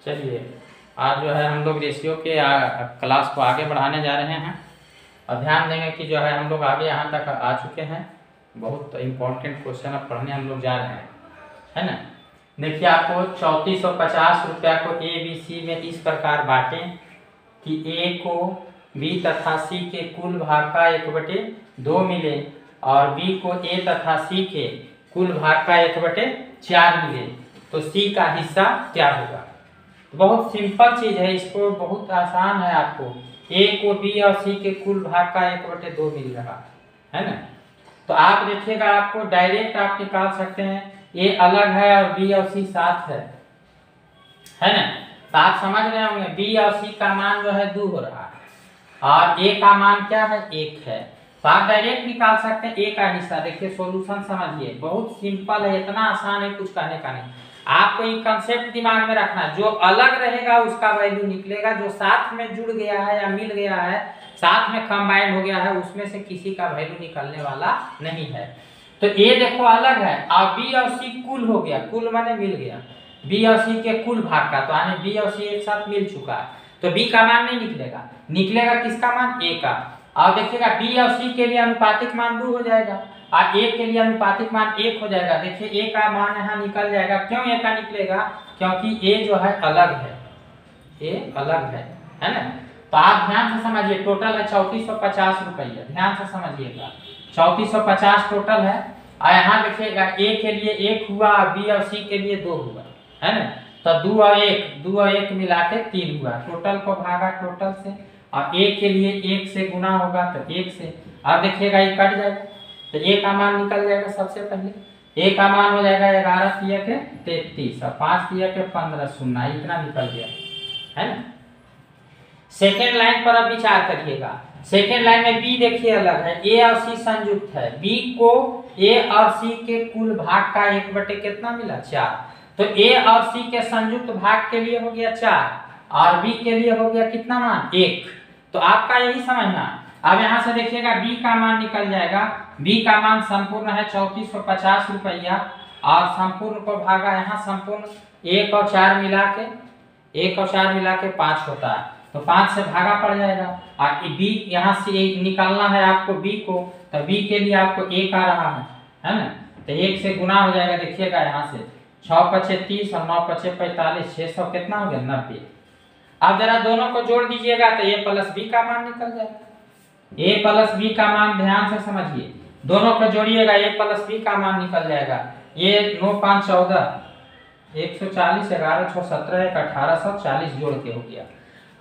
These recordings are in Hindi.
चलिए आज जो है हम लोग रेशियो के क्लास को आगे बढ़ाने जा रहे हैं और ध्यान देंगे कि जो है हम लोग आगे यहाँ तक आ चुके हैं। बहुत इम्पोर्टेंट क्वेश्चन अब पढ़ने हम लोग जा रहे हैं, है ना। देखिए आपको 3450 रुपया को ए बी सी में इस प्रकार बांटें कि ए को बी तथा सी के कुल भाग का 1/2 मिले और बी को ए तथा सी के कुल भाग का 1/4 मिले, तो सी का हिस्सा क्या होगा। तो बहुत सिंपल चीज है, इसको बहुत आसान है। आपको ए को बी और सी के कुल भाग का 1/2 मिल रहा है ना। तो आप देखिएगा, आपको डायरेक्ट आप निकाल सकते हैं। ए अलग है और बी और सी साथ है ना। तो आप समझ रहे होंगे बी और सी का मान जो है 2 हो रहा है और ए का मान क्या है 1 है। तो आप डायरेक्ट निकाल सकते हैं ए का हिस्सा। देखिए सॉल्यूशन समझिए, बहुत सिंपल है, इतना आसान है कुछ कहने का नहीं। आपको ये कंसेप्ट दिमाग में रखना, जो अलग रहेगा उसका वैल्यू निकलेगा, जो साथ में जुड़ गया है या मिल गया है, साथ में कंबाइंड हो गया है, उसमें से किसी का वैल्यू निकलने वाला नहीं है। तो ए देखो अलग है और बी और सी कुल हो गया, कुल माने मिल गया, बी और सी के कुल भाग का, तो यानी बी और सी एक साथ मिल चुका है। तो बी का मान नहीं निकलेगा, निकलेगा किसका मान ए का। और देखिएगा बी और सी के लिए अनुपातिक मान 2 हो जाएगा और ए के लिए अनुपातिक मान 1 हो जाएगा। देखिए ए का मान यहाँ निकल जाएगा। क्यों ए का निकलेगा, क्योंकि ए जो है अलग है, ए अलग है ना। तो आप ध्यान से समझिए, टोटल है 3450 रुपया, ध्यान से समझिएगा 3450 टोटल है। और यहाँ देखिएगा ए के लिए 1 हुआ, बी और सी के लिए 2 हुआ, है ना। तो 2 और 1 मिला के 3 हुआ। टोटल को भागा टोटल से और ए के लिए 1 से गुना होगा तो 1 से। अब देखिएगा ये कट जाएगा तो ए का मान निकल जाएगा। सबसे पहले ए का मान हो जाएगा 11 तिया के 33 और 5 तिया के 15 शून्य, इतना निकल गया, है ना। सेकेंड लाइन पर अब विचार करिएगा। सेकेंड लाइन में बी देखिए अलग है, ए और सी संयुक्त है। बी को ए और सी के कुल भाग का 1 कितना मिला 4। तो ए और सी के संयुक्त भाग के लिए हो गया 4 और बी के लिए हो गया कितना मान 1। तो आपका यही समझना। अब यहाँ से देखिएगा बी का मान निकल जाएगा। बी का मान संपूर्ण है 3450 रुपया और संपूर्ण को भागा यहाँ संपूर्ण 1 और 4 मिला के 5 होता है। तो 5 से भागा पड़ जाएगा और बी यहाँ से निकालना है आपको बी को, तो बी के लिए आपको 1 आ रहा है ना। तो 1 से गुना हो जाएगा। देखिएगा यहाँ से 6 × 5 30 और 9 × 5 45, 600 कितना हो गया 90। अब जरा दोनों को जोड़ दीजिएगा तो ए प्लस बी का मान निकल जाएगा। ए प्लस बी का मान ध्यान से समझिए, दोनों को जोड़िएगा ए प्लस बी का मान निकल जाएगा। ये 9 × 5 = 14, 140, 11 × 6 = 17, 1840 जोड़ के हो गया।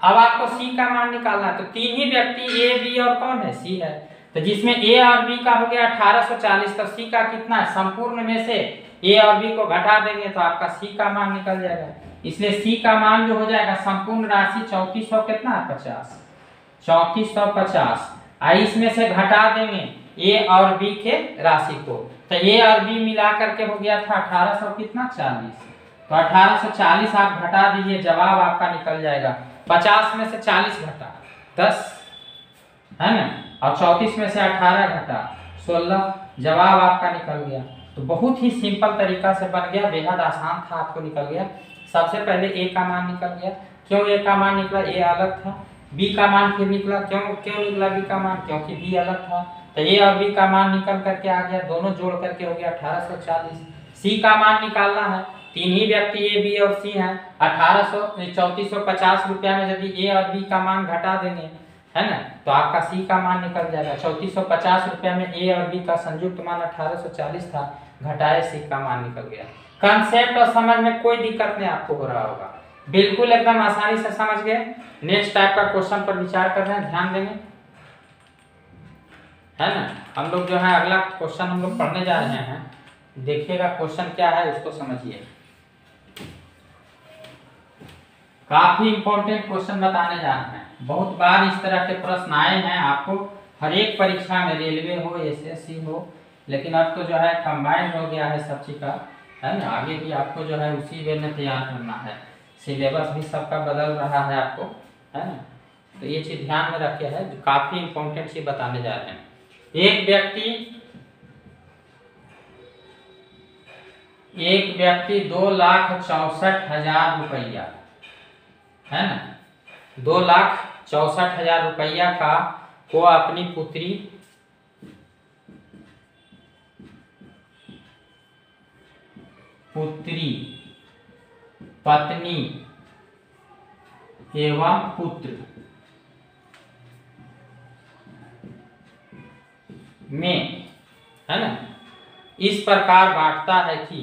अब आपको सी का मान निकालना है। तो 3 ही व्यक्ति ए बी और कौन है सी है, तो जिसमें ए और बी का हो गया 1840, तो सी का कितना है, संपूर्ण में से ए और बी को घटा देंगे तो आपका सी का मान निकल जाएगा। इसलिए सी का मान जो हो जाएगा संपूर्ण राशि 3400 कितना है 50, 3450। इसमें से घटा देंगे ए और बी के राशि को, तो ए और बी मिला करके हो गया था 1800 कितना 40। तो 1840 आप घटा दीजिए, जवाब आपका निकल जाएगा। 50 में से 40 घटा 10, है ना, और 34 में से 18 घटा 16, जवाब आपका निकल गया। तो बहुत ही सिंपल तरीका से बन गया, बेहद आसान था, आपको निकल गया। सबसे पहले ए का मान निकल गया। क्यों ए का मान निकला, ए अलग था। बी का मान फिर निकला, क्यों निकला बी का मान, क्योंकि बी अलग था। तो ए और बी का मान निकल करके आ गया, दोनों जोड़ करके हो गया 1840। सी का मान निकालना है, 3 ही व्यक्ति ए बी और सी हैं। 3450 रुपया में यदि ए और बी का मान घटा देंगे, है ना, तो आपका सी का मान निकल जाएगा। 3450 रुपया में ए और बी का संयुक्त मान 1840 था, घटाए सी का मान निकल गया। कंसेप्ट और समझ में कोई दिक्कत नहीं आपको हो रहा होगा, बिल्कुल एकदम आसानी से समझ गए। नेक्स्ट टाइप का क्वेश्चन पर विचार कर रहे हैं, ध्यान देंगे, है ना। हम लोग जो है अगला क्वेश्चन हम लोग पढ़ने जा रहे हैं। देखिएगा क्वेश्चन क्या है उसको समझिए, काफी इंपॉर्टेंट क्वेश्चन बताने जा रहे हैं। बहुत बार इस तरह के प्रश्न आए हैं आपको हर एक परीक्षा में, रेलवे हो एसएससी हो, लेकिन अब तो जो है कंबाइंड हो गया है सब चीज का, है ना। आगे भी आपको जो है उसी वे में तैयार करना है, सिलेबस भी सबका बदल रहा है आपको, है ना। तो ये चीज ध्यान में रखे है, जो काफी इंपॉर्टेंट चीज बताने जा रहे हैं। एक व्यक्ति 2,64,000 रुपया है ना, 2,64,000 रुपया का को अपनी पुत्री पत्नी एवं पुत्र में, है ना, इस प्रकार बांटता है कि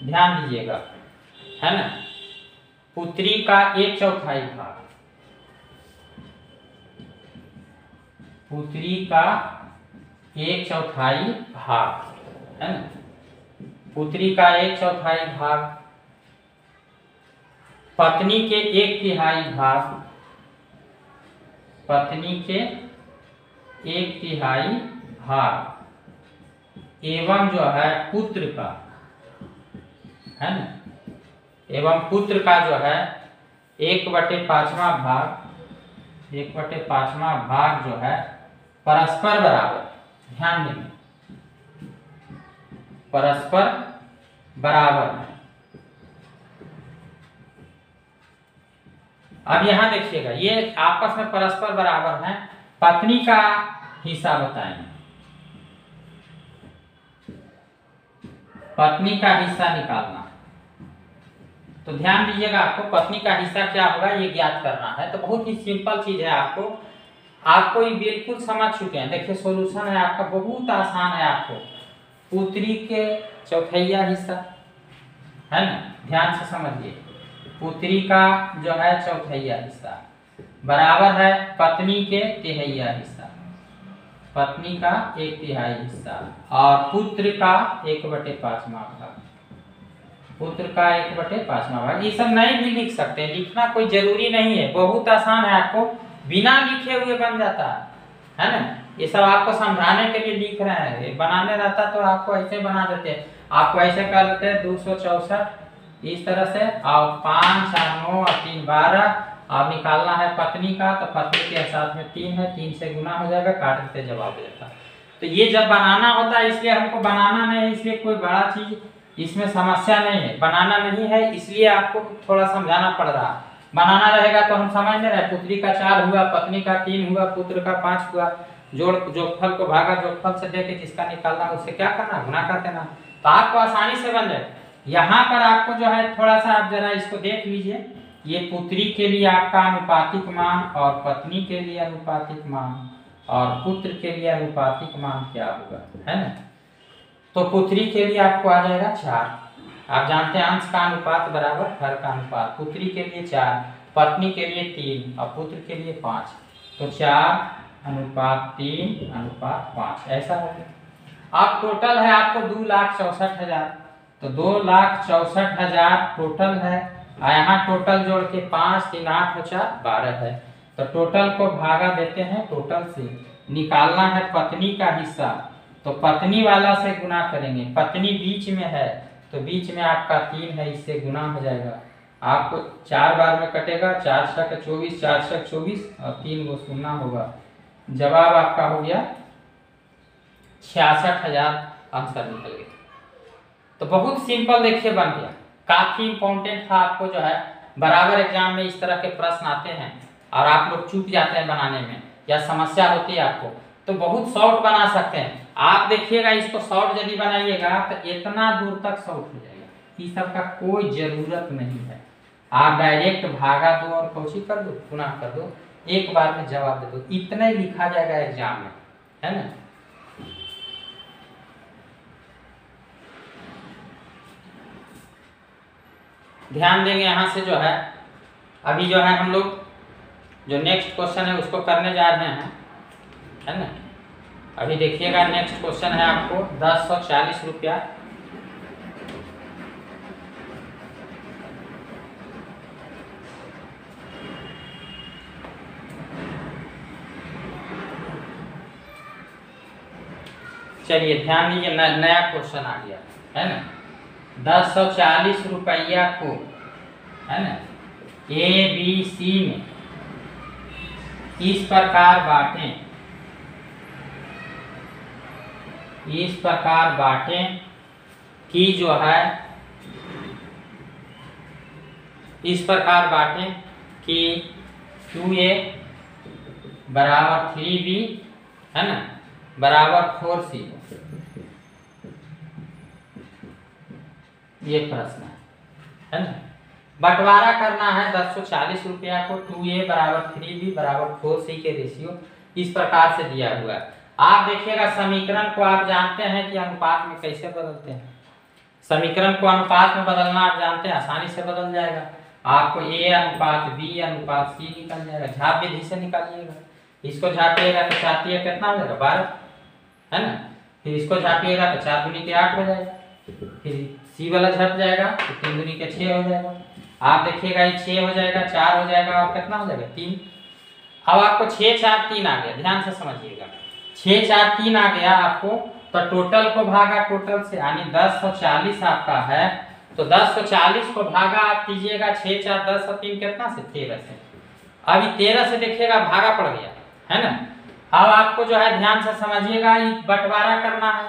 ध्यान दीजिएगा, है ना, पुत्री का 1/4 भाग, पुत्री का 1/4 भाग, है ना, पुत्री का 1/4 भाग, पत्नी के 1/3 भाग, पत्नी के 1/3 भाग एवं जो है पुत्र का, है ना, एवं पुत्र का जो है 1/5वां भाग, 1/5वां भाग जो है परस्पर बराबर, ध्यान देंगे, परस्पर बराबर है। अब यहां देखिएगा, ये आपस में परस्पर बराबर है। पत्नी का हिस्सा बताएंगे, पत्नी का हिस्सा निकालना, तो ध्यान दीजिएगा, आपको पत्नी का हिस्सा क्या होगा ये ज्ञात करना है। तो बहुत ही सिंपल चीज है, आपको ये बिल्कुल समझ चुके हैं। देखिए सॉल्यूशन है आपका, बहुत आसान है। आपको पुत्री के 1/4 हिस्सा, है ना, ध्यान से समझिए, पुत्री का जो है 1/4 हिस्सा बराबर है पत्नी के 1/3 हिस्सा, पत्नी का 1/3 हिस्सा, और पुत्र का 1/5वां भाग, पुत्र का 1/5वां भाग। ये सब नहीं भी लिख सकते हैं, लिखना कोई जरूरी नहीं है, बहुत आसान है, आपको बिना लिखे हुए बन जाता है ना। ये सब आपको समझाने के लिए लिख रहे हैं, बनाने रहता तो आपको ऐसे बना देते हैं। आपको ऐसे कर देते हैं 264 इस तरह से, और 5 4 9 और 3 12। अब निकालना है पत्नी का, तो पत्नी के साथ में 3 है, 3 से गुना हो जाएगा, काट देते जवाब देता। तो ये जब बनाना होता है, इसलिए हमको बनाना नहीं है, इसलिए कोई बड़ा चीज इसमें समस्या नहीं है, बनाना नहीं है, इसलिए आपको थोड़ा समझाना पड़ रहा है। बनाना रहेगा तो हम समझ नहीं रहे, पुत्री का 4 हुआ, पत्नी का 3 हुआ, पुत्र का 5 हुआ, जोड़फल को भागा जोड़फल से देके जिसका निकालना उससे क्या करना, गुना कर देना, तो आपको आसानी से बन जाए। यहाँ पर आपको जो है थोड़ा सा आप जरा इसको देख लीजिए, ये पुत्री के लिए आपका अनुपातिक मान और पत्नी के लिए अनुपातिक मान और पुत्र के लिए अनुपातिक मान क्या होगा, है ना। तो पुत्री के लिए आपको आ जाएगा 4, आप जानते हैं अंश का अनुपात बराबर हर का अनुपात, पुत्री के लिए 4, पत्नी के लिए 3 और पुत्र के लिए 5, तो 4:3:5 ऐसा हो गया। अब टोटल है आपको 2,64,000, तो 2,64,000 टोटल है, और यहाँ टोटल जोड़ के 5 3 8 4 12 है, तो टोटल को भागा देते हैं टोटल से, निकालना है पत्नी का हिस्सा, तो पत्नी वाला से गुना करेंगे, पत्नी बीच में है तो बीच में आपका 3 है, इससे गुना हो जाएगा, आपको 4 बार में कटेगा, 4 × 24, 4 × 24 और 3 को सुनना होगा, जवाब आपका हो गया 66,000 आंसर निकल गया। तो बहुत सिंपल देखिए बन गया, काफी इंपॉर्टेंट था। आपको जो है बराबर एग्जाम में इस तरह के प्रश्न आते हैं और आप लोग चूक जाते हैं बनाने में, या समस्या होती है आपको, तो बहुत शॉर्ट बना सकते हैं आप। देखिएगा इसको शॉर्ट यदि बनाइएगा तो इतना दूर तक शॉर्ट हो जाएगा, इस सब का कोई जरूरत नहीं है। आप डायरेक्ट भागा दो और कोशिश कर दो, गुना कर दो, एक बार में जवाब दे दो, इतना ही लिखा जाएगा एग्जाम में, है ना। ध्यान देंगे यहाँ से जो है, अभी जो है हम लोग जो नेक्स्ट क्वेश्चन है उसको करने जा रहे हैं, है ना। अभी देखिएगा नेक्स्ट क्वेश्चन है आपको 1040 रुपया, चलिए ध्यान दीजिए, नया क्वेश्चन आ गया है ना। 1040 रुपया को, है ना, ABC में इस प्रकार बांटें इस प्रकार बांटें कि जो है इस प्रकार बांटें कि 2a बराबर 3b है ना बराबर 4c। ये प्रश्न है ना। बंटवारा करना है 1040 रुपया को 2a बराबर 3b बराबर 4c के रेशियो इस प्रकार से दिया हुआ है। आप देखिएगा समीकरण को आप जानते हैं कि अनुपात में कैसे बदलते हैं। समीकरण को अनुपात में बदलना आप जानते हैं, आसानी से बदल जाएगा। आपको a अनुपात b अनुपात c निकल जाएगा। झाप विधि से निकालिएगा। इसको झापिएगा तो 4 तिया कितना हो जाएगा 12 है ना। फिर इसको झापिएगा तो 4 दूनी के 8 हो जाएगा। फिर c वाला झप जाएगा तो 3 दूनी के 6 हो जाएगा। आप देखिएगा ये 6 हो जाएगा 4 हो जाएगा और कितना हो जाएगा 3। अब आपको 6 4 3 आ गया, ध्यान से समझिएगा। 6 4 3 आ गया आपको, तो टोटल को भागा टोटल से, यानी 1040 आपका है तो 1040 को भागा आप कीजिएगा 6 4 10 और 3 कितना से 13 से। अभी 13 से देखिएगा भागा पड़ गया है ना। अब आपको जो है ध्यान से समझिएगा, ये बंटवारा करना है।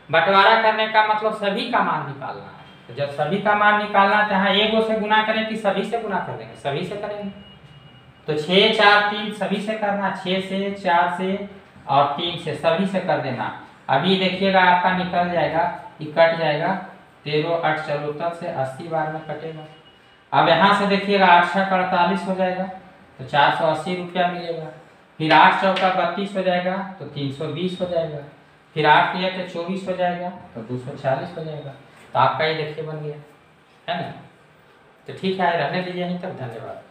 बंटवारा करने का मतलब सभी का मान निकालना है। तो जब सभी का मान निकालना है तो यहाँ एगो से गुना करें कि सभी से गुना कर देंगे, सभी से करेंगे। तो 6 4 3 सभी से करना, 6 से 4 से और 3 से सभी से कर देना। अभी देखिएगा आपका निकल जाएगा, ये कट जाएगा 13 8 74 से 80 बार में कटेगा। अब यहाँ से देखिएगा 8 6 48 हो जाएगा तो 480 रुपया मिलेगा। फिर 8 चौका 32 हो जाएगा तो 320 हो जाएगा। फिर 8 तिया के 24 हो जाएगा तो 240 हो जाएगा। तो आपका ये देखिए बन गया है ना। तो ठीक है, रहने दीजिए यहीं तक। धन्यवाद।